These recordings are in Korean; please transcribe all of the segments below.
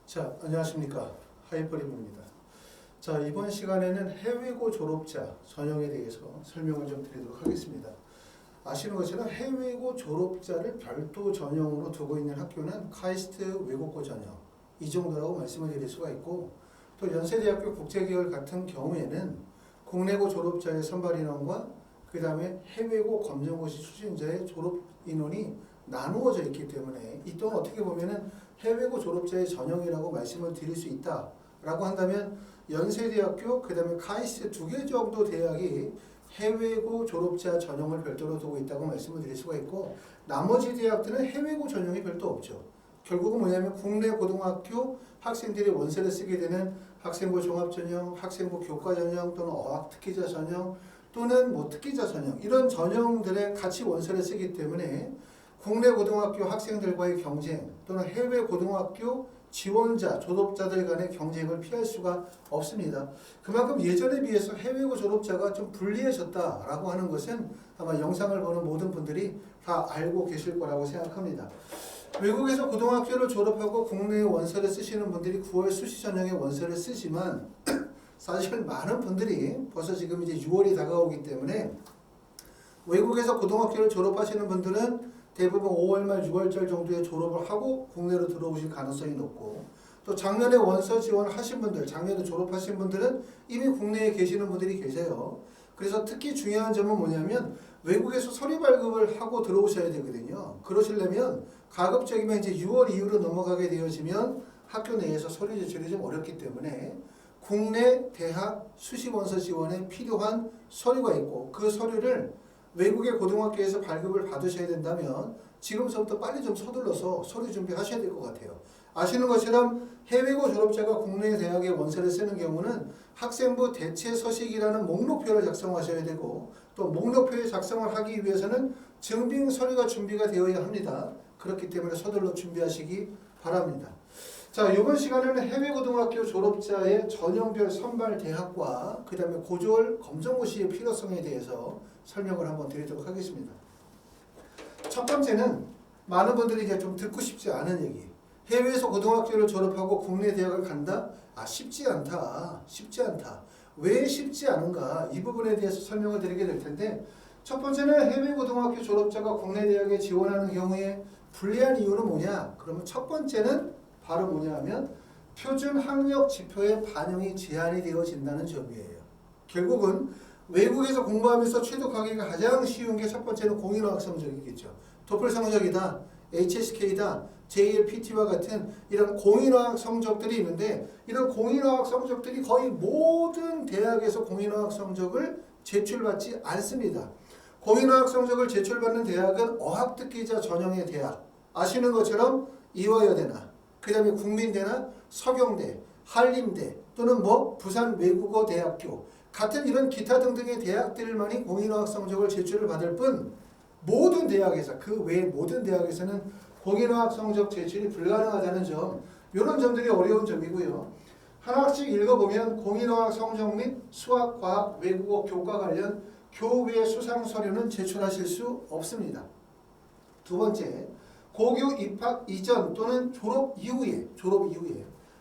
자, 안녕하십니까. 하이퍼림입니다. 자, 이번 시간에는 해외고 졸업자 전형에 대해서 설명을 좀 드리도록 하겠습니다. 아시는 것처럼 해외고 졸업자를 별도 전형으로 두고 있는 학교는 카이스트 외국고 전형 이 정도라고 말씀을 드릴 수가 있고, 또 연세대학교 국제계열 같은 경우에는 국내고 졸업자의 선발 인원과 그 다음에 해외고 검정고시 출신자의 졸업 인원이 나누어져 있기 때문에 이 또한 어떻게 보면은 해외고 졸업자의 전형이라고 말씀을 드릴 수 있다라고 한다면, 연세대학교 그 다음에 카이스트 두 개 정도 대학이 해외고 졸업자 전형을 별도로 두고 있다고 말씀을 드릴 수가 있고, 나머지 대학들은 해외고 전형이 별도 없죠. 결국은 뭐냐면 국내 고등학교 학생들이 원서를 쓰게 되는 학생부 종합전형, 학생부 교과전형 또는 어학특기자 전형 또는 특기자 전형, 이런 전형들의 같이 원서를 쓰기 때문에 국내 고등학교 학생들과의 경쟁 또는 해외 고등학교 지원자, 졸업자들 간의 경쟁을 피할 수가 없습니다. 그만큼 예전에 비해서 해외고 졸업자가 좀 불리해졌다라고 하는 것은 아마 영상을 보는 모든 분들이 다 알고 계실 거라고 생각합니다. 외국에서 고등학교를 졸업하고 국내에 원서를 쓰시는 분들이 9월 수시 전형에 원서를 쓰지만 사실 많은 분들이 벌써 지금 이제 6월이 다가오기 때문에 외국에서 고등학교를 졸업하시는 분들은 대부분 5월 말 6월달 정도에 졸업을 하고 국내로 들어오실 가능성이 높고, 또 작년에 원서 지원을 하신 분들, 작년에 졸업하신 분들은 이미 국내에 계시는 분들이 계세요. 그래서 특히 중요한 점은 뭐냐면 외국에서 서류 발급을 하고 들어오셔야 되거든요. 그러시려면 가급적이면 이제 6월 이후로 넘어가게 되어지면 학교 내에서 서류 제출이 좀 어렵기 때문에 국내 대학 수시 원서 지원에 필요한 서류가 있고, 그 서류를 외국의 고등학교에서 발급을 받으셔야 된다면 지금서부터 빨리 좀 서둘러서 서류 준비하셔야 될 것 같아요. 아시는 것처럼 해외고 졸업자가 국내 대학에 원서를 쓰는 경우는 학생부 대체 서식이라는 목록표를 작성하셔야 되고, 또 목록표에 작성을 하기 위해서는 증빙 서류가 준비가 되어야 합니다. 그렇기 때문에 서둘러 준비하시기 바랍니다. 자, 이번 시간에는 해외고등학교 졸업자의 전형별 선발 대학과 그 다음에 고졸 검정고시의 필요성에 대해서 설명을 한번 드리도록 하겠습니다. 첫 번째는 많은 분들이 이제 좀 듣고 싶지 않은 얘기. 해외에서 고등학교를 졸업하고 국내 대학을 간다? 쉽지 않다. 쉽지 않다. 왜 쉽지 않은가? 이 부분에 대해서 설명을 드리게 될 텐데, 첫 번째는 해외 고등학교 졸업자가 국내 대학에 지원하는 경우에 불리한 이유는 뭐냐? 그러면 첫 번째는 바로 뭐냐 하면 표준 학력 지표의 반영이 제한이 되어진다는 점이에요. 결국은 외국에서 공부하면서 취득하기가 가장 쉬운 게 첫 번째는 공인어학 성적이겠죠. 토플 성적이다, HSK다, JLPT와 같은 이런 공인어학 성적들이 있는데, 이런 공인어학 성적들이 거의 모든 대학에서 공인어학 성적을 제출받지 않습니다. 공인어학 성적을 제출받는 대학은 어학특기자 전형의 대학, 아시는 것처럼 이화여대나 그 다음에 국민대나 서경대, 한림대 또는 부산 외국어대학교 같은 이런 기타 등등의 대학들만이 공인어학 성적을 제출을 받을 뿐, 모든 대학에서, 그 외 모든 대학에서는 공인어학 성적 제출이 불가능하다는 점, 이런 점들이 어려운 점이고요. 하나씩 읽어보면 공인어학 성적 및 수학, 과학, 외국어, 교과 관련 교외 수상 서류는 제출하실 수 없습니다. 두 번째, 고교 입학 이전 또는 졸업 이후에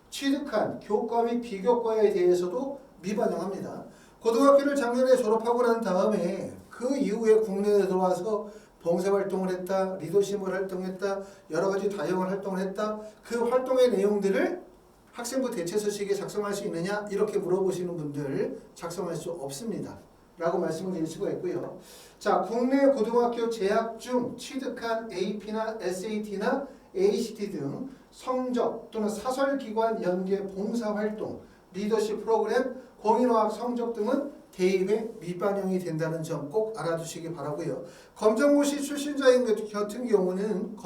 취득한 교과 및 비교과에 대해서도 미반영합니다. 고등학교를 작년에 졸업하고 난 다음에 그 이후에 국내에 들어와서 봉사활동을 했다, 리더십을 활동했다, 여러 가지 다양한 활동을 했다, 그 활동의 내용들을 학생부 대체서식에 작성할 수 있느냐 이렇게 물어보시는 분들 작성할 수 없습니다 라고 말씀을 드릴 수가 있고요. 자, 국내 고등학교 재학 중 취득한 AP나 SAT나 ACT 등 성적 또는 사설기관 연계 봉사활동, 리더십 프로그램, 공인어학 성적 등은 대입에 미반영이 된다는 점 꼭 알아두시기 바라고요. 검정고시 출신자인 같은 경우는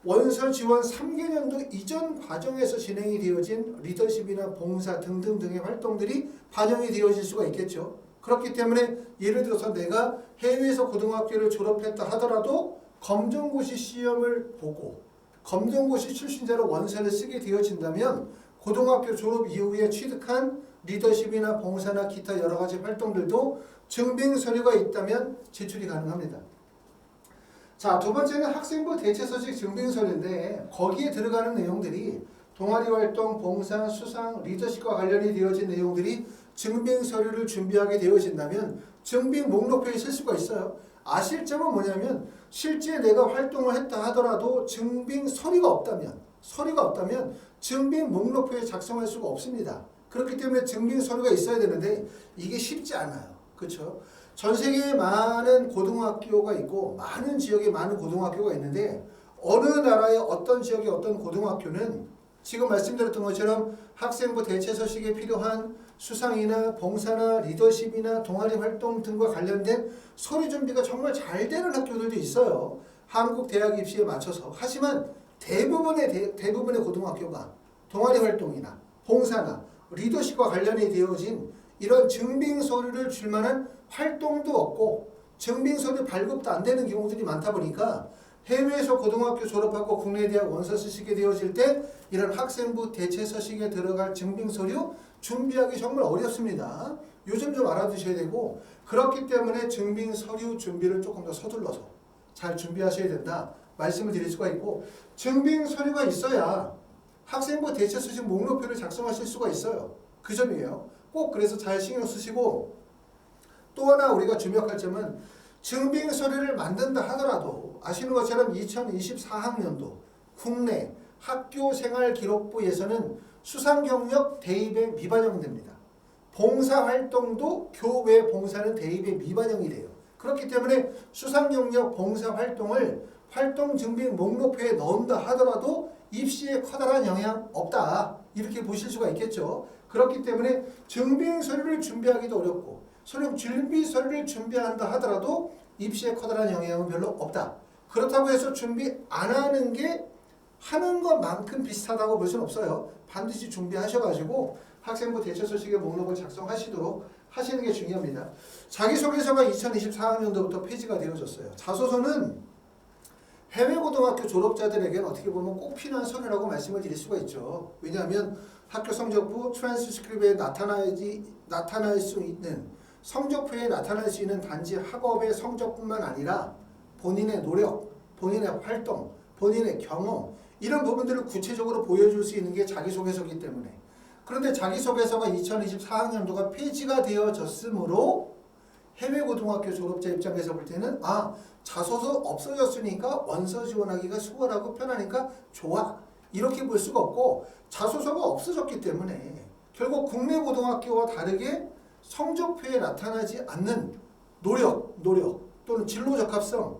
원서 지원 3개년도 이전 과정에서 진행이 되어진 리더십이나 봉사 등등등의 활동들이 반영이 되어질 수가 있겠죠. 그렇기 때문에 예를 들어서 내가 해외에서 고등학교를 졸업했다 하더라도 검정고시 시험을 보고 검정고시 출신자로 원서를 쓰게 되어진다면 고등학교 졸업 이후에 취득한 리더십이나 봉사나 기타 여러 가지 활동들도 증빙 서류가 있다면 제출이 가능합니다. 자, 두 번째는 학생부 대체서식 증빙서류인데 거기에 들어가는 내용들이 동아리 활동, 봉사, 수상, 리더십과 관련이 되어진 내용들이 증빙서류를 준비하게 되어진다면 증빙 목록표에 쓸 수가 있어요. 아실 점은 뭐냐면 실제 내가 활동을 했다 하더라도 증빙 서류가 없다면 증빙 목록표에 작성할 수가 없습니다. 그렇기 때문에 증빙 서류가 있어야 되는데 이게 쉽지 않아요. 그렇죠? 전 세계에 많은 고등학교가 있고 많은 지역에 많은 고등학교가 있는데 어느 나라의 어떤 지역의 어떤 고등학교는 지금 말씀드렸던 것처럼 학생부 대체서식에 필요한 수상이나 봉사나 리더십이나 동아리 활동 등과 관련된 서류 준비가 정말 잘 되는 학교들도 있어요. 한국 대학 입시에 맞춰서. 하지만 대부분의 고등학교가 동아리 활동이나 봉사나 리더십과 관련이 되어진 이런 증빙 서류를 줄 만한 활동도 없고 증빙 서류 발급도 안 되는 경우들이 많다 보니까 해외에서 고등학교 졸업하고 국내 대학 원서 쓰시게 되어질 때 이런 학생부 대체서식에 들어갈 증빙 서류 준비하기 정말 어렵습니다. 요즘 좀 알아두셔야 되고 그렇기 때문에 증빙 서류 준비를 조금 더 서둘러서 잘 준비하셔야 된다 말씀을 드릴 수가 있고 증빙 서류가 있어야 학생부 대체서식 목록표를 작성하실 수가 있어요. 그 점이에요. 꼭 그래서 잘 신경 쓰시고 또 하나 우리가 주목할 점은 증빙 서류를 만든다 하더라도 아시는 것처럼 2024학년도 국내 학교생활기록부에서는 수상경력 대입에 미반영됩니다. 봉사활동도 교외 봉사는 대입에 미반영이 돼요. 그렇기 때문에 수상경력 봉사활동을 활동증빙 목록표에 넣는다 하더라도 입시에 커다란 영향 없다. 이렇게 보실 수가 있겠죠. 그렇기 때문에 증빙 서류를 준비하기도 어렵고 준비 서류를 준비한다 하더라도 입시에 커다란 영향은 별로 없다. 그렇다고 해서 준비 안 하는 게 하는 것만큼 비슷하다고 볼 수는 없어요. 반드시 준비하셔가지고 학생부 대체서식의 목록을 작성하시도록 하시는 게 중요합니다. 자기소개서가 2024학년도부터 폐지가 되어졌어요. 자소서는 해외고등학교 졸업자들에게는 어떻게 보면 꼭 필요한 서류라고 말씀을 드릴 수가 있죠. 왜냐하면 학교 성적표 트랜스크립트에 나타날 수 있는 성적표에 나타날 수 있는 단지 학업의 성적뿐만 아니라 본인의 노력, 본인의 활동, 본인의 경험 이런 부분들을 구체적으로 보여줄 수 있는 게 자기소개서이기 때문에 그런데 자기소개서가 2024학년도가 폐지가 되어졌으므로 해외고등학교 졸업자 입장에서 볼 때는 자소서 없어졌으니까 원서 지원하기가 수월하고 편하니까 좋아 이렇게 볼 수가 없고 자소서가 없어졌기 때문에 결국 국내 고등학교와 다르게 성적표에 나타나지 않는 노력 또는 진로 적합성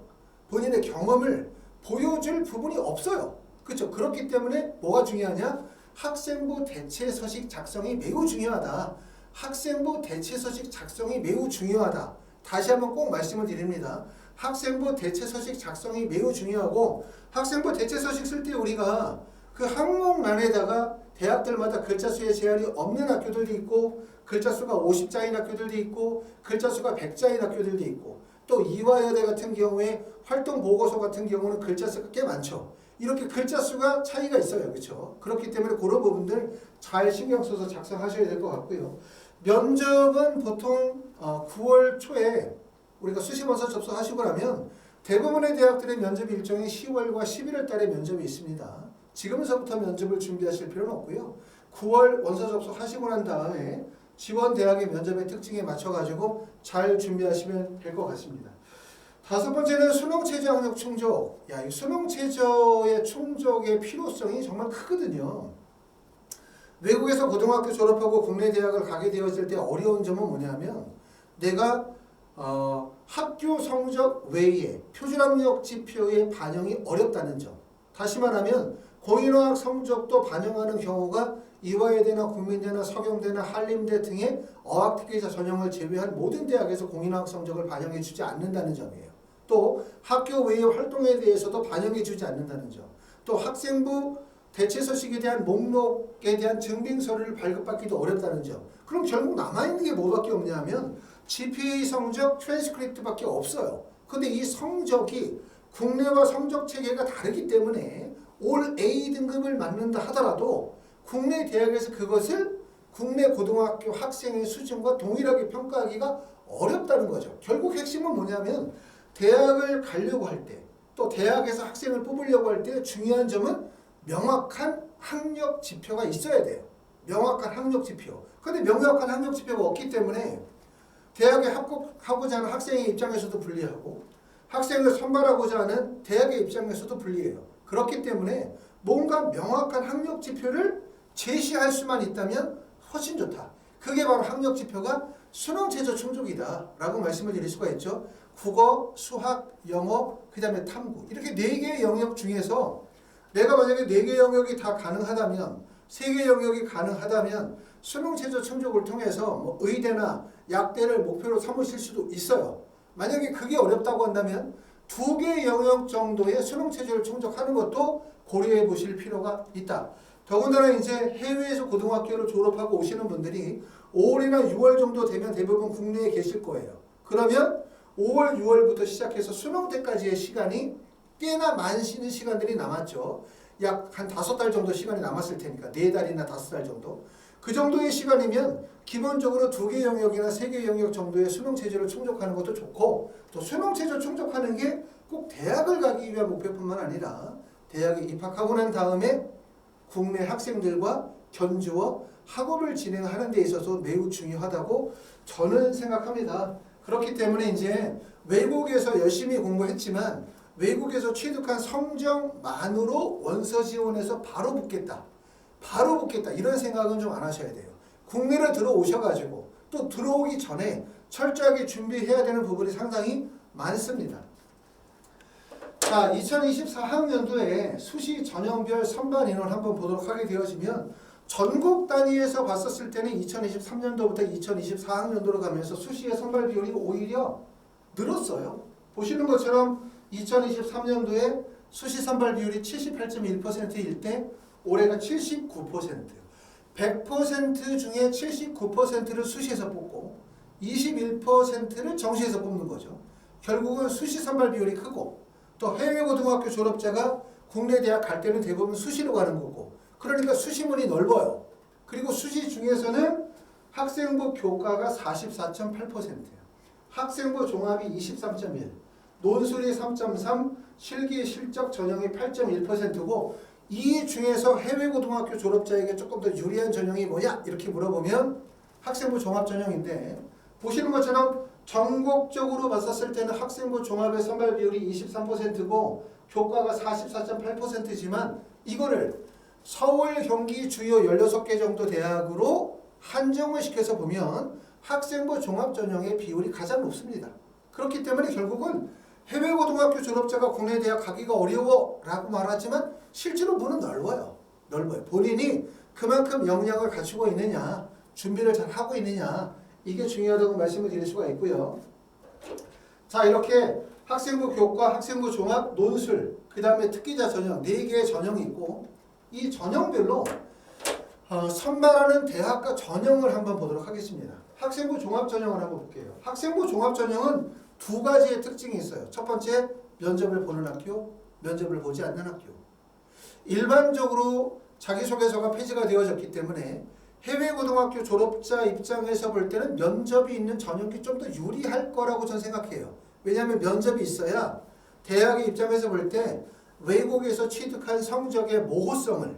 본인의 경험을 보여줄 부분이 없어요. 그렇죠? 그렇기 때문에 뭐가 중요하냐? 학생부 대체서식 작성이 매우 중요하다. 학생부 대체서식 작성이 매우 중요하다. 다시 한번 꼭 말씀을 드립니다. 학생부 대체서식 작성이 매우 중요하고 학생부 대체서식 쓸 때 우리가 그 항목란에다가 대학들마다 글자 수의 제한이 없는 학교들도 있고 글자 수가 50자인 학교들도 있고 글자 수가 100자인 학교들도 있고 또 이화여대 같은 경우에 활동 보고서 같은 경우는 글자 수가 꽤 많죠. 이렇게 글자 수가 차이가 있어요. 그렇죠? 그렇기 때문에 그런 부분들 잘 신경 써서 작성하셔야 될 것 같고요. 면접은 보통 9월 초에 우리가 수시원서 접수하시고 나면 대부분의 대학들의 면접 일정이 10월과 11월 달에 면접이 있습니다. 지금서부터 면접을 준비하실 필요는 없고요. 9월 원서 접수하시고 난 다음에 지원 대학의 면접의 특징에 맞춰가지고 잘 준비하시면 될 것 같습니다. 다섯 번째는 수능체제 학력 충족. 이 수능체제의 충족의 필요성이 정말 크거든요. 외국에서 고등학교 졸업하고 국내 대학을 가게 되었을 때 어려운 점은 뭐냐면 내가 학교 성적 외에 표준학력 지표의 반영이 어렵다는 점. 다시 말하면 공인어학 성적도 반영하는 경우가 이화여대나 국민대나 서경대나 한림대 등의 어학특기자 전형을 제외한 모든 대학에서 공인어학 성적을 반영해주지 않는다는 점이에요. 또 학교 외의 활동에 대해서도 반영해주지 않는다는 점. 또 학생부 대체서식에 대한 목록에 대한 증빙서류를 발급받기도 어렵다는 점. 그럼 결국 남아있는 게 뭐밖에 없냐 하면 GPA 성적 트랜스크립트밖에 없어요. 근데 이 성적이 국내와 성적 체계가 다르기 때문에 올 A 등급을 맞는다 하더라도 국내 대학에서 그것을 국내 고등학교 학생의 수준과 동일하게 평가하기가 어렵다는 거죠. 결국 핵심은 뭐냐면 대학을 가려고 할 때 또 대학에서 학생을 뽑으려고 할 때 중요한 점은 명확한 학력 지표가 있어야 돼요. 명확한 학력 지표. 근데 명확한 학력 지표가 없기 때문에 대학에 합격하고자 하는 학생의 입장에서도 불리하고 학생을 선발하고자 하는 대학의 입장에서도 불리해요. 그렇기 때문에 뭔가 명확한 학력 지표를 제시할 수만 있다면 훨씬 좋다. 그게 바로 학력 지표가 수능 최저 충족이다 라고 말씀을 드릴 수가 있죠. 국어, 수학, 영어, 그 다음에 탐구 이렇게 4개의 영역 중에서 내가 만약에 4개 영역이 다 가능하다면 3개 영역이 가능하다면 수능 최저 충족을 통해서 뭐 의대나 약대를 목표로 삼으실 수도 있어요. 만약에 그게 어렵다고 한다면 2개 영역 정도의 수능 최저를 충족하는 것도 고려해 보실 필요가 있다. 더군다나 이제 해외에서 고등학교를 졸업하고 오시는 분들이 5월이나 6월 정도 되면 대부분 국내에 계실 거예요. 그러면 5월, 6월부터 시작해서 수능 때까지의 시간이 꽤나 많은 시간들이 남았죠. 약 한 5달 정도 시간이 남았을 테니까 4달이나 5달 정도. 그 정도의 시간이면 기본적으로 2개 영역이나 3개 영역 정도의 수능 체제를 충족하는 것도 좋고 또 수능 체제 충족하는 게 꼭 대학을 가기 위한 목표뿐만 아니라 대학에 입학하고 난 다음에 국내 학생들과 견주어 학업을 진행하는 데 있어서 매우 중요하다고 저는 생각합니다. 그렇기 때문에 이제 외국에서 열심히 공부했지만 외국에서 취득한 성적만으로 원서 지원해서 바로 붙겠다. 이런 생각은 좀 안 하셔야 돼요. 국내를 들어오셔가지고 또 들어오기 전에 철저하게 준비해야 되는 부분이 상당히 많습니다. 자, 2024학년도에 수시 전형별 선발 인원 한번 보도록 하게 되어지면 전국 단위에서 봤었을 때는 2023년도부터 2024학년도로 가면서 수시의 선발 비율이 오히려 늘었어요. 보시는 것처럼 2023년도에 수시 선발 비율이 78.1%일 때 올해가 79%. 100% 중에 79%를 수시에서 뽑고 21%를 정시에서 뽑는 거죠. 결국은 수시 선발 비율이 크고 또 해외 고등학교 졸업자가 국내 대학 갈 때는 대부분 수시로 가는 거고 그러니까 수시문이 넓어요. 그리고 수시 중에서는 학생부 교과가 44.8%예요. 학생부 종합이 23.1, 논술이 3.3, 실기 실적 전형이 8.1%고 이 중에서 해외 고등학교 졸업자에게 조금 더 유리한 전형이 뭐냐? 이렇게 물어보면 학생부 종합 전형인데 보시는 것처럼 전국적으로 봤었을 때는 학생부 종합의 선발 비율이 23%고 교과가 44.8%지만 이거를 서울, 경기 주요 16개 정도 대학으로 한정을 시켜서 보면 학생부 종합 전형의 비율이 가장 높습니다. 그렇기 때문에 결국은 해외 고등학교 졸업자가 국내 대학 가기가 어려워 라고 말하지만 실제로 문은 넓어요. 본인이 그만큼 역량을 갖추고 있느냐, 준비를 잘 하고 있느냐 이게 중요하다고 말씀을 드릴 수가 있고요. 자, 이렇게 학생부 교과, 학생부 종합, 논술, 그 다음에 특기자 전형 4개의 전형이 있고 이 전형별로 선발하는 대학과 전형을 한번 보도록 하겠습니다. 학생부 종합 전형을 한번 볼게요. 학생부 종합 전형은 2가지의 특징이 있어요. 첫 번째, 면접을 보는 학교, 면접을 보지 않는 학교. 일반적으로 자기소개서가 폐지가 되어졌기 때문에 해외 고등학교 졸업자 입장에서 볼 때는 면접이 있는 전형이 좀 더 유리할 거라고 저는 생각해요. 왜냐하면 면접이 있어야 대학의 입장에서 볼 때 외국에서 취득한 성적의 모호성을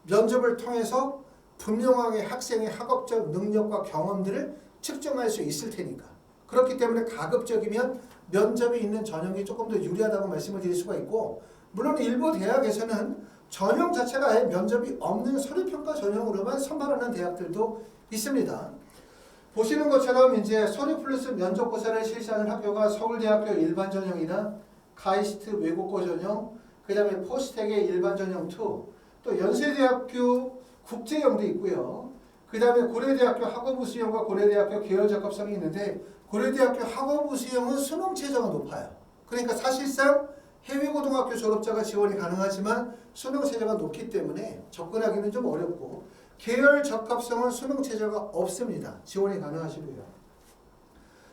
면접을 통해서 분명하게 학생의 학업적 능력과 경험들을 측정할 수 있을 테니까. 그렇기 때문에 가급적이면 면접이 있는 전형이 조금 더 유리하다고 말씀을 드릴 수가 있고 물론 일부 대학에서는 전형 자체가 아예 면접이 없는 서류평가 전형으로만 선발하는 대학들도 있습니다. 보시는 것처럼 이제 서류 플러스 면접고사를 실시하는 학교가 서울대학교 일반 전형이나 카이스트 외국어 전형, 그 다음에 포스텍의 일반 전형 2, 또 연세대학교 국제형도 있고요. 그 다음에 고려대학교 학업부 수형과 고려대학교 계열적합성이 있는데 고려대학교 학업부 수형은 수능 최저가 높아요. 그러니까 사실상 해외 고등학교 졸업자가 지원이 가능하지만 수능 최저가 높기 때문에 접근하기는 좀 어렵고 계열 적합성은 수능 최저가 없습니다. 지원이 가능하시고요.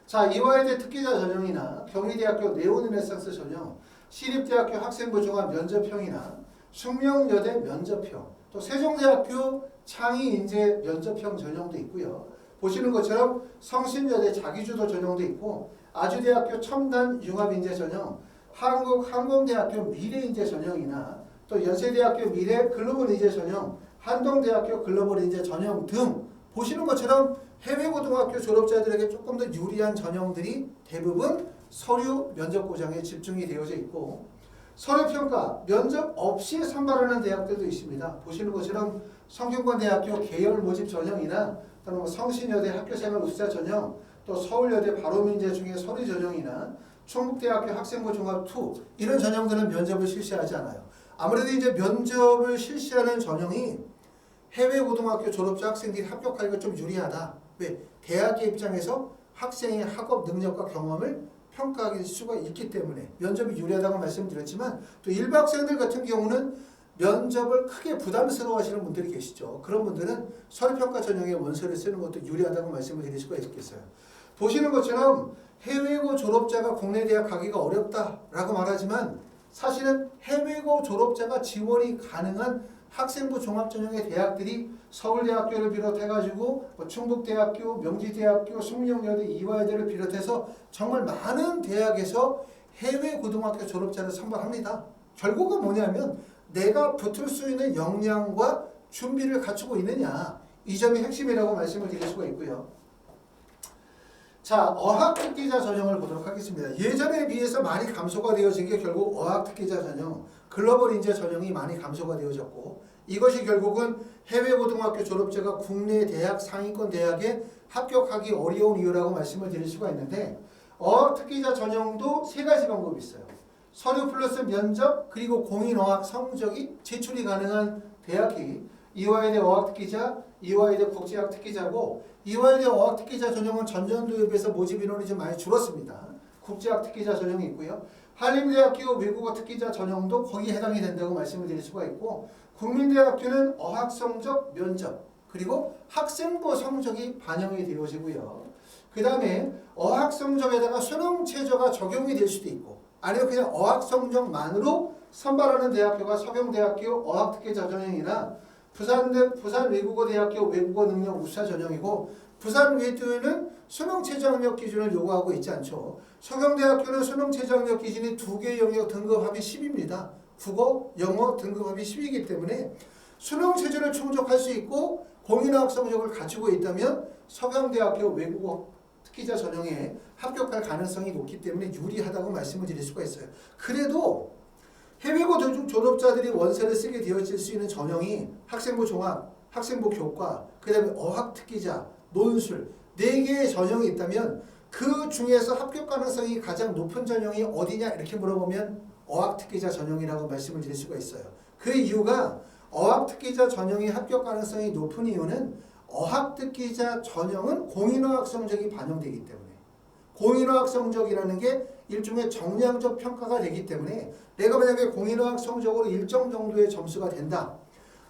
자, 이화여대 특기자 전형이나 경희대학교 네오르네상스 전형, 시립대학교 학생부 종합 면접형이나 숙명여대 면접형, 또 세종대학교 창의인재 면접형 전형도 있고요. 보시는 것처럼 성신여대 자기주도 전형도 있고 아주대학교 첨단 융합인재 전형, 한국항공대학교 미래인재 전형이나 또 연세대학교 미래 글로벌 인재 전형, 한동대학교 글로벌 인재 전형 등 보시는 것처럼 해외 고등학교 졸업자들에게 조금 더 유리한 전형들이 대부분 서류 면접 고장에 집중이 되어져 있고, 서류 평가 면접 없이 선발하는 대학들도 있습니다. 보시는 것처럼 성균관대학교 계열 모집 전형이나 또는 성신여대 학교생활 우수자 전형, 또 서울여대 바로민재 중에 서류 전형이나 충북대학교 학생부 종합 2 이런 전형들은 면접을 실시하지 않아요. 아무래도 이제 면접을 실시하는 전형이 해외 고등학교 졸업자 학생들이 합격하기가 좀 유리하다. 왜? 대학의 입장에서 학생의 학업 능력과 경험을 평가할 수가 있기 때문에 면접이 유리하다고 말씀드렸지만, 또 일부 학생들 같은 경우는 면접을 크게 부담스러워 하시는 분들이 계시죠. 그런 분들은 서류평가 전형의 원서를 쓰는 것도 유리하다고 말씀을 드릴 수가 있겠어요. 보시는 것처럼 해외고 졸업자가 국내 대학 가기가 어렵다라고 말하지만, 사실은 해외고 졸업자가 지원이 가능한 학생부 종합전형의 대학들이 서울대학교를 비롯해가지고 충북대학교, 명지대학교, 숙명여대, 이화여대를 비롯해서 정말 많은 대학에서 해외 고등학교 졸업자를 선발합니다. 결국은 뭐냐면 내가 붙을 수 있는 역량과 준비를 갖추고 있느냐, 이 점이 핵심이라고 말씀을 드릴 수가 있고요. 자, 어학특기자 전형을 보도록 하겠습니다. 예전에 비해서 많이 감소가 되어진 게 결국 어학특기자 전형, 글로벌 인재 전형이 많이 감소가 되어졌고, 이것이 결국은 해외 고등학교 졸업자가 국내 대학 상위권 대학에 합격하기 어려운 이유라고 말씀을 드릴 수가 있는데, 어학특기자 전형도 세 가지 방법이 있어요. 서류 플러스 면접, 그리고 공인어학 성적이 제출이 가능한 대학이 이화여대 어학특기자, 이화여대 국제학특기자고, 이화여대 어학특기자 전형은 전년도에 비해서 모집 인원이 좀 많이 줄었습니다. 국제학특기자 전형이 있고요. 한림대학교 외국어 특기자 전형도 거기에 해당이 된다고 말씀을 드릴 수가 있고, 국민대학교는 어학성적 면접, 그리고 학생부 성적이 반영이 되어지고요. 그 다음에 어학성적에다가 수능 최저가 적용이 될 수도 있고, 아니면 그냥 어학성적만으로 선발하는 대학교가 서경대학교 어학특기자 전형이나 부산 외국어대학교 외국어 능력 우수자 전형이고, 부산 외대는 수능 최저 학력 기준을 요구하고 있지 않죠. 서경대학교는 수능 최저 학력 기준이 2개 영역 등급 합이 10입니다. 국어, 영어 등급 합이 10이기 때문에 수능 최저를 충족할 수 있고 공인어학 성적을 갖추고 있다면 서경대학교 외국어 특기자 전형에 합격할 가능성이 높기 때문에 유리하다고 말씀을 드릴 수가 있어요. 그래도 해외고 졸업자들이 원서를 쓰게 되어질 수 있는 전형이 학생부 종합, 학생부 교과, 그 다음에 어학특기자, 논술 4개의 전형이 있다면 그 중에서 합격 가능성이 가장 높은 전형이 어디냐 이렇게 물어보면 어학특기자 전형이라고 말씀을 드릴 수가 있어요. 그 이유가 어학특기자 전형이 합격 가능성이 높은 이유는 어학특기자 전형은 공인어학 성적이 반영되기 때문에, 공인어학 성적이라는 게 일종의 정량적 평가가 되기 때문에 내가 만약에 공인어학 성적으로 일정 정도의 점수가 된다.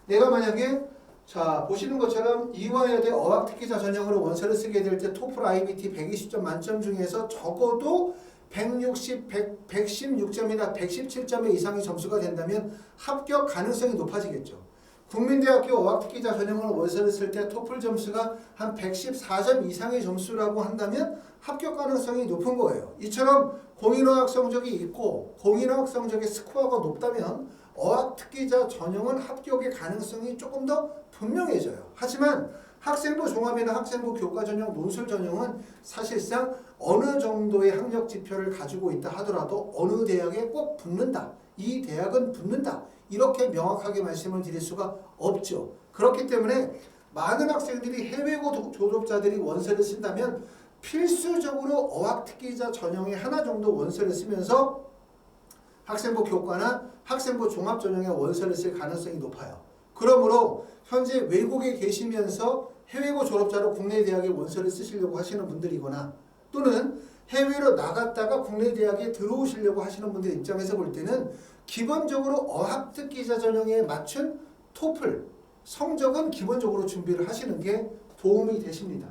내가 만약에 자 보시는 것처럼 이화여대 어학특기자 전형으로 원서를 쓰게 될 때 토플 IBT 120점 만점 중에서 적어도 116점이나 117점 이상의 점수가 된다면 합격 가능성이 높아지겠죠. 국민대학교 어학특기자 전형으로 원서를 쓸 때 토플 점수가 한 114점 이상의 점수라고 한다면 합격 가능성이 높은 거예요. 이처럼 공인어학 성적이 있고 공인어학 성적의 스코어가 높다면 어학특기자 전형은 합격의 가능성이 조금 더 분명해져요. 하지만 학생부 종합이나 학생부 교과 전형, 논술 전형은 사실상 어느 정도의 학력 지표를 가지고 있다 하더라도 어느 대학에 꼭 붙는다. 이 대학은 붙는다. 이렇게 명확하게 말씀을 드릴 수가 없죠. 그렇기 때문에 많은 학생들이 해외고 졸업자들이 원서를 쓴다면 필수적으로 어학특기자 전형에 하나 정도 원서를 쓰면서 학생부 교과나 학생부 종합 전형에 원서를 쓸 가능성이 높아요. 그러므로 현재 외국에 계시면서 해외고 졸업자로 국내 대학에 원서를 쓰시려고 하시는 분들이거나 또는 해외로 나갔다가 국내 대학에 들어오시려고 하시는 분들 입장에서 볼 때는 기본적으로 어학특기자 전형에 맞춘 토플 성적은 기본적으로 준비를 하시는 게 도움이 되십니다.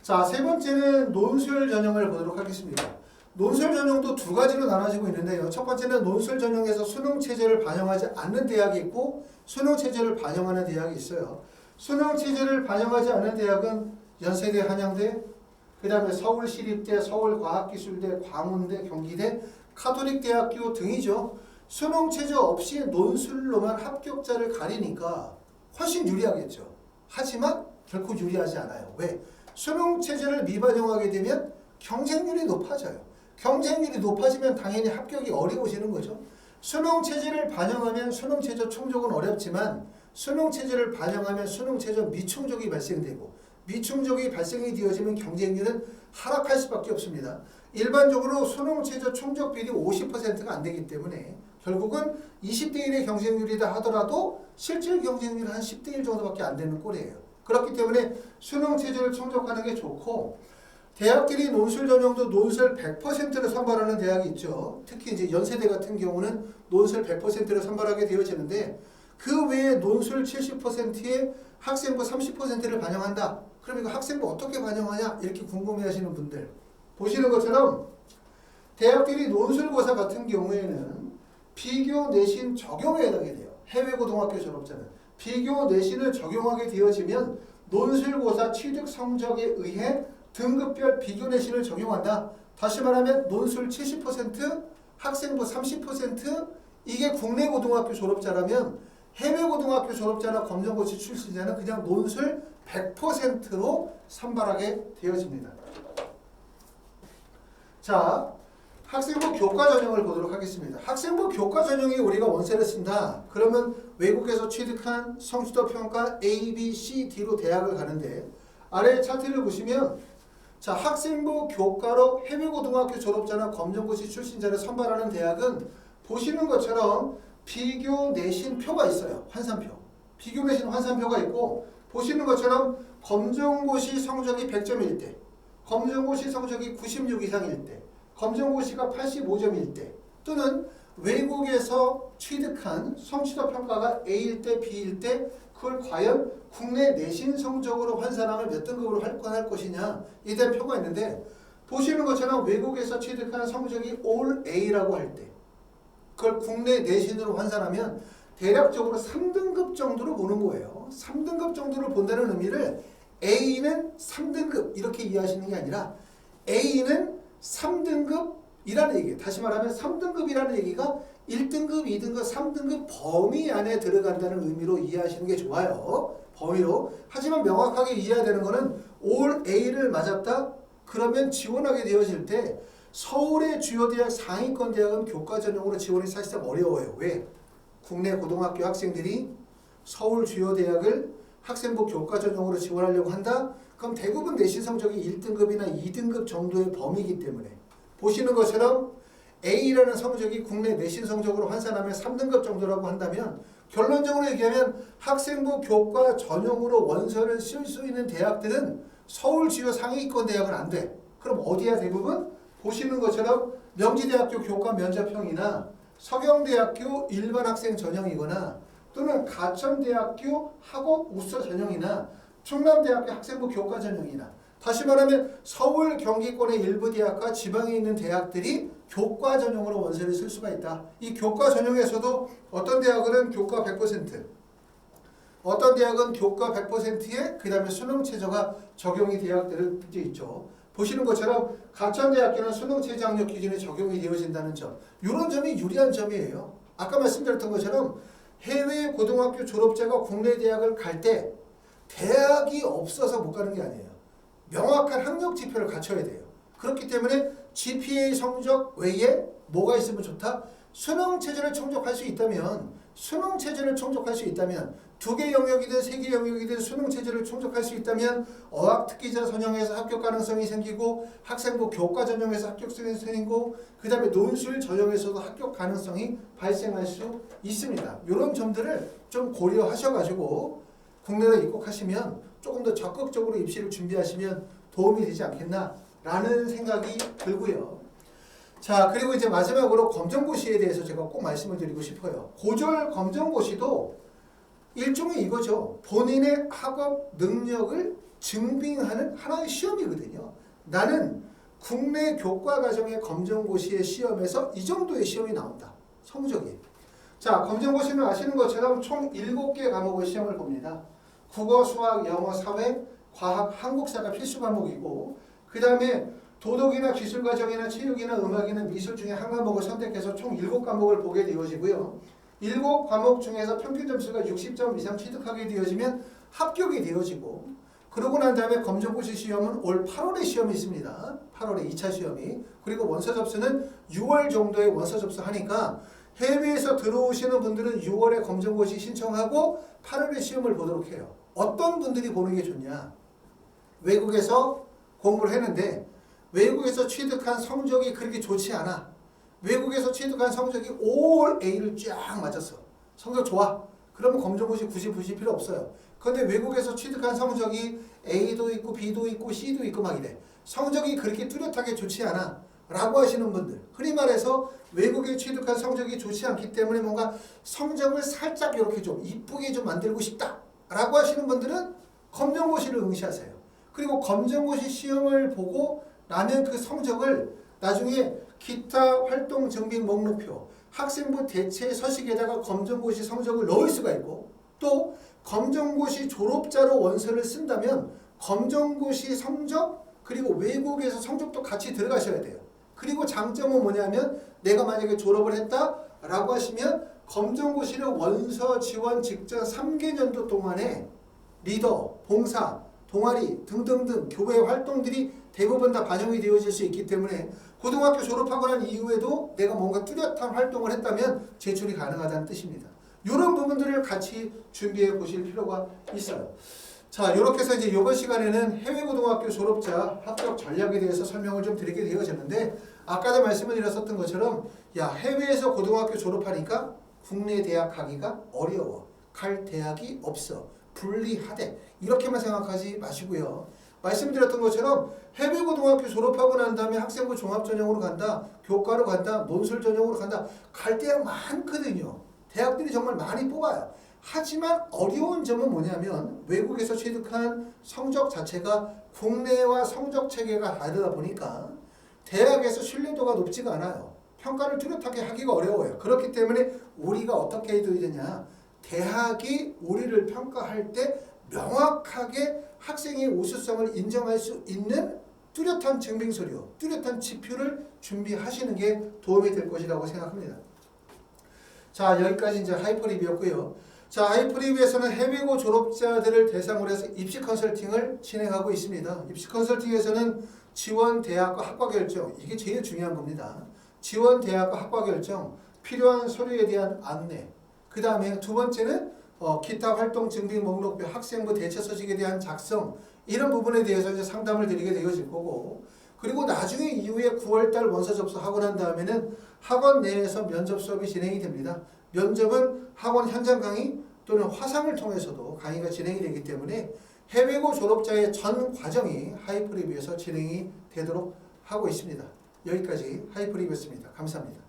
자, 세 번째는 논술 전형을 보도록 하겠습니다. 논술 전형도 두 가지로 나눠지고 있는데요. 첫 번째는 논술 전형에서 수능 체제를 반영하지 않는 대학이 있고 수능 체제를 반영하는 대학이 있어요. 수능 체제를 반영하지 않는 대학은 연세대, 한양대, 그 다음에 서울시립대, 서울과학기술대, 광운대, 경기대, 카톨릭대학교 등이죠. 수능 최저 없이 논술로만 합격자를 가리니까 훨씬 유리하겠죠. 하지만 결코 유리하지 않아요. 왜? 수능 체제를 미반영하게 되면 경쟁률이 높아져요. 경쟁률이 높아지면 당연히 합격이 어려워지는 거죠. 수능 체제를 반영하면 수능 최저 충족은 어렵지만 수능 체제를 반영하면 수능 최저 미충족이 발생되고 미충족이 발생이 되어지면 경쟁률은 하락할 수밖에 없습니다. 일반적으로 수능 최저 충족 비율이 50%가 안 되기 때문에 결국은 20대 1의 경쟁률이다 하더라도 실질 경쟁률은 한 10대 1 정도밖에 안 되는 꼴이에요. 그렇기 때문에 수능 체제를 충족하는 게 좋고 대학들이 논술 전형도 논술 100%를 선발하는 대학이 있죠. 특히 이제 연세대 같은 경우는 논술 100%를 선발하게 되어지는데 그 외에 논술 70%에 학생부 30%를 반영한다. 그럼 이거 학생부 어떻게 반영하냐? 이렇게 궁금해하시는 분들 보시는 것처럼 대학들이 논술고사 같은 경우에는 비교 내신 적용에 해당이 돼요. 해외고등학교 졸업자는 비교 내신을 적용하게 되어지면 논술고사 취득 성적에 의해 등급별 비교 내신을 적용한다. 다시 말하면 논술 70%, 학생부 30% 이게 국내 고등학교 졸업자라면 해외 고등학교 졸업자나 검정고시 출신자는 그냥 논술 100%로 선발하게 되어집니다. 자, 학생부 교과 전형을 보도록 하겠습니다. 학생부 교과 전형에 우리가 원세를 쓴다. 그러면 외국에서 취득한 성취도 평가 A, B, C, D로 대학을 가는데 아래 차트를 보시면 자, 학생부 교과로 해외고등학교 졸업자나 검정고시 출신자를 선발하는 대학은 보시는 것처럼 비교 내신 표가 있어요. 환산표. 비교 내신 환산표가 있고 보시는 것처럼 검정고시 성적이 100점일 때, 검정고시 성적이 96 이상일 때, 검정고시가 85점일 때 또는 외국에서 취득한 성취도 평가가 A일 때, B일 때 그걸 과연 국내 내신 성적으로 환산하면 몇 등급으로 환산할 것이냐 에 대한 표가 있는데 보시는 것처럼 외국에서 취득한 성적이 All A라고 할 때 그걸 국내 내신으로 환산하면 대략적으로 3등급 정도로 보는 거예요. 3등급 정도를 본다는 의미를 A는 3등급 이렇게 이해하시는 게 아니라 A는 3등급이라는 얘기예요. 다시 말하면 3등급이라는 얘기가 1등급, 2등급, 3등급 범위 안에 들어간다는 의미로 이해하시는 게 좋아요. 범위로. 하지만 명확하게 이해해야 되는 거는 All A를 맞았다? 그러면 지원하게 되어질 때 서울의 주요 대학 상위권 대학은 교과 전형으로 지원이 사실상 어려워요. 왜? 국내 고등학교 학생들이 서울 주요 대학을 학생부 교과 전형으로 지원하려고 한다? 그럼 대부분 내신 성적이 1등급이나 2등급 정도의 범위이기 때문에 보시는 것처럼 A라는 성적이 국내 내신 성적으로 환산하면 3등급 정도라고 한다면 결론적으로 얘기하면 학생부 교과 전형으로 원서를 쓸 수 있는 대학들은 서울 주요 상위권 대학은 안 돼. 그럼 어디야 대부분? 보시는 것처럼 명지대학교 교과 면접형이나 서경대학교 일반 학생 전형이거나 또는 가천대학교 학업 우수 전형이나 충남대학교 학생부 교과 전형이나 다시 말하면 서울 경기권의 일부 대학과 지방에 있는 대학들이 교과 전형으로 원서를 쓸 수가 있다. 이 교과 전형에서도 어떤 대학은 교과 100%, 어떤 대학은 교과 100%에 그 다음에 수능 최저가 적용이 대학들은 있죠. 보시는 것처럼 가천대학교는 수능 최저 학력 기준에 적용이 되어진다는 점. 이런 점이 유리한 점이에요. 아까 말씀드렸던 것처럼 해외 고등학교 졸업자가 국내 대학을 갈 때 대학이 없어서 못 가는 게 아니에요. 명확한 학력 지표를 갖춰야 돼요. 그렇기 때문에 GPA 성적 외에 뭐가 있으면 좋다? 수능 체제를 충족할 수 있다면 두 개 영역이든 세 개 영역이든 수능 체제를 충족할 수 있다면 어학특기자 전형에서 합격 가능성이 생기고 학생부 교과 전형에서 합격성이 생기고 그 다음에 논술 전형에서도 합격 가능성이 발생할 수 있습니다. 이런 점들을 좀 고려하셔가지고 국내로 입국하시면 조금 더 적극적으로 입시를 준비하시면 도움이 되지 않겠나라는 생각이 들고요. 자, 그리고 이제 마지막으로 검정고시에 대해서 제가 꼭 말씀을 드리고 싶어요. 고졸 검정고시도 일종의 이거죠. 본인의 학업 능력을 증빙하는 하나의 시험이거든요. 나는 국내 교과 과정의 검정고시의 시험에서 이 정도의 시험이 나온다. 성적이. 자, 검정고시는 아시는 것처럼 총 7개 과목의 시험을 봅니다. 국어, 수학, 영어, 사회, 과학, 한국사가 필수 과목이고 그 다음에 도덕이나 기술과정이나 체육이나 음악이나 미술 중에 한 과목을 선택해서 총 7과목을 보게 되어지고요. 7과목 중에서 평균 점수가 60점 이상 취득하게 되어지면 합격이 되어지고, 그러고 난 다음에 검정고시 시험은 올 8월에 시험이 있습니다. 8월에 2차 시험이. 그리고 원서 접수는 6월 정도에 원서 접수하니까 해외에서 들어오시는 분들은 6월에 검정고시 신청하고 8월에 시험을 보도록 해요. 어떤 분들이 보는 게 좋냐? 외국에서 공부를 했는데 외국에서 취득한 성적이 그렇게 좋지 않아. 외국에서 취득한 성적이 올 A를 쫙 맞았어. 성적 좋아. 그러면 검정고시 굳이 보실 필요 없어요. 그런데 외국에서 취득한 성적이 A도 있고 B도 있고 C도 있고 막 이래. 성적이 그렇게 뚜렷하게 좋지 않아 라고 하시는 분들, 흔히 말해서 외국에 취득한 성적이 좋지 않기 때문에 뭔가 성적을 살짝 이렇게 좀 이쁘게 좀 만들고 싶다 라고 하시는 분들은 검정고시를 응시하세요. 그리고 검정고시 시험을 보고 나면 그 성적을 나중에 기타 활동 증빙 목록표, 학생부 대체 서식에다가 검정고시 성적을 넣을 수가 있고, 또 검정고시 졸업자로 원서를 쓴다면 검정고시 성적 그리고 외국에서 성적도 같이 들어가셔야 돼요. 그리고 장점은 뭐냐면 내가 만약에 졸업을 했다라고 하시면 검정고시를 원서 지원 직전 3개년도 동안에 리더, 봉사, 동아리 등등등 교회 활동들이 대부분 다 반영이 되어질 수 있기 때문에 고등학교 졸업하고 난 이후에도 내가 뭔가 뚜렷한 활동을 했다면 제출이 가능하다는 뜻입니다. 이런 부분들을 같이 준비해 보실 필요가 있어요. 자, 이렇게 해서 이제 이번 시간에는 해외고등학교 졸업자 합격 전략에 대해서 설명을 좀 드리게 되어졌는데, 아까도 말씀을 드렸었던 것처럼 해외에서 고등학교 졸업하니까 국내 대학 가기가 어려워. 갈 대학이 없어. 불리하대. 이렇게만 생각하지 마시고요. 말씀드렸던 것처럼 해외고등학교 졸업하고 난 다음에 학생부 종합전형으로 간다. 교과로 간다. 논술 전형으로 간다. 갈 대학 많거든요. 대학들이 정말 많이 뽑아요. 하지만 어려운 점은 뭐냐면 외국에서 취득한 성적 자체가 국내와 성적 체계가 다르다 보니까 대학에서 신뢰도가 높지가 않아요. 평가를 뚜렷하게 하기가 어려워요. 그렇기 때문에 우리가 어떻게 해야 되냐, 대학이 우리를 평가할 때 명확하게 학생의 우수성을 인정할 수 있는 뚜렷한 증빙서류, 뚜렷한 지표를 준비하시는 게 도움이 될 것이라고 생각합니다. 자, 여기까지 이제 하이퍼 리뷰였고요. 자, 하이퍼 리뷰에서는 해외고 졸업자들을 대상으로 해서 입시 컨설팅을 진행하고 있습니다. 입시 컨설팅에서는 지원 대학과 학과 결정, 이게 제일 중요한 겁니다. 지원 대학과 학과 결정, 필요한 서류에 대한 안내, 그 다음에 두 번째는 기타 활동 증빙 목록표, 학생부 대체 서식에 대한 작성, 이런 부분에 대해서 이제 상담을 드리게 되어질 거고, 그리고 나중에 이후에 9월달 원서 접수하고 난 다음에는 학원 내에서 면접 수업이 진행이 됩니다. 면접은 학원 현장 강의 또는 화상을 통해서도 강의가 진행이 되기 때문에 해외고 졸업자의 전 과정이 하이퍼 리뷰에서 진행이 되도록 하고 있습니다. 여기까지 하이퍼 리뷰였습니다. 감사합니다.